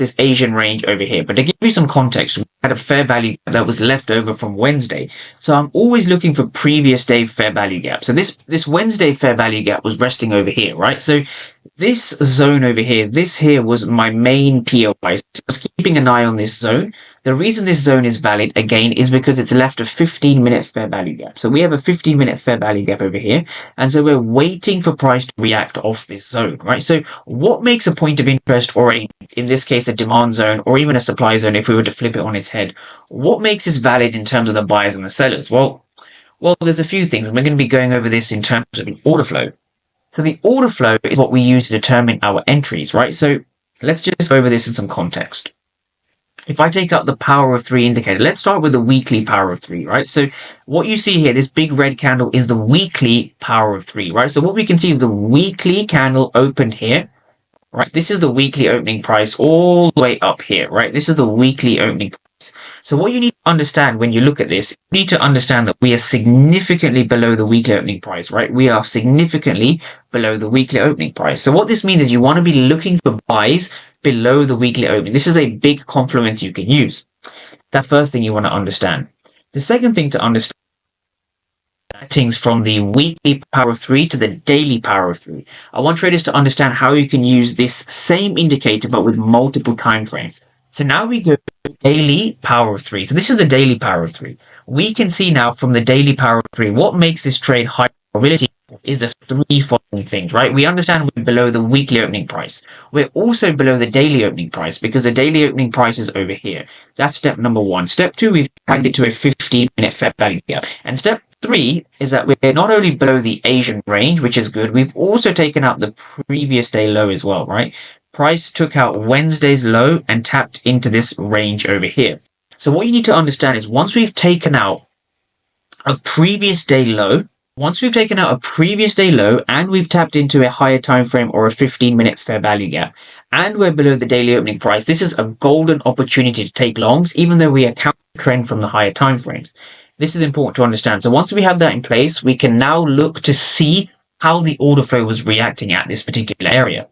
this Asian range over here. But to give you some context, we had a fair value that was left over from Wednesday. So I'm always looking for previous day fair value gap. So this Wednesday fair value gap was resting over here, right? So this zone over here, this here was my main POI. So I was keeping an eye on this zone. The reason this zone is valid, again, is because it's left a 15-minute fair value gap. So we have a 15-minute fair value gap over here. And so we're waiting for price to react off this zone, right? So what makes a point of interest, or in this case, a demand zone, or even a supply zone, if we were to flip it on its head, what makes this valid in terms of the buyers and the sellers? Well, there's a few things, and we're going to be going over this in terms of the order flow. So the order flow is what we use to determine our entries, right? So let's just go over this in some context. If I take up the power of 3 indicator, let's start with the weekly power of 3, right? So what you see here, this big red candle is the weekly power of 3, right? So what we can see is the weekly candle opened here, right? This is the weekly opening price all the way up here, right? This is the weekly opening price. So what you need to understand when you look at this, you need to understand that we are significantly below the weekly opening price, right? We are significantly below the weekly opening price. So what this means is you want to be looking for buys below the weekly opening. This is a big confluence you can use. That first thing you want to understand. The second thing to understand settings from the weekly power of 3 to the daily power of 3. I want traders to understand how you can use this same indicator but with multiple time frames. So now we go to daily power of 3. So this is the daily power of 3. We can see now from the daily power of 3 what makes this trade high probability is the 3 following things, right? We understand we're below the weekly opening price. We're also below the daily opening price because the daily opening price is over here. That's step number 1. Step 2, we've tagged it to a 15-minute fair value gap. And step 3 is that we're not only below the Asian range, which is good, we've also taken out the previous day low as well, right? Price took out Wednesday's low and tapped into this range over here. So what you need to understand is once we've taken out a previous day low, and we've tapped into a higher time frame or a 15-minute fair value gap, and we're below the daily opening price, this is a golden opportunity to take longs, even though we are counter trend from the higher time frames. This is important to understand. So once we have that in place, we can now look to see how the order flow was reacting at this particular area.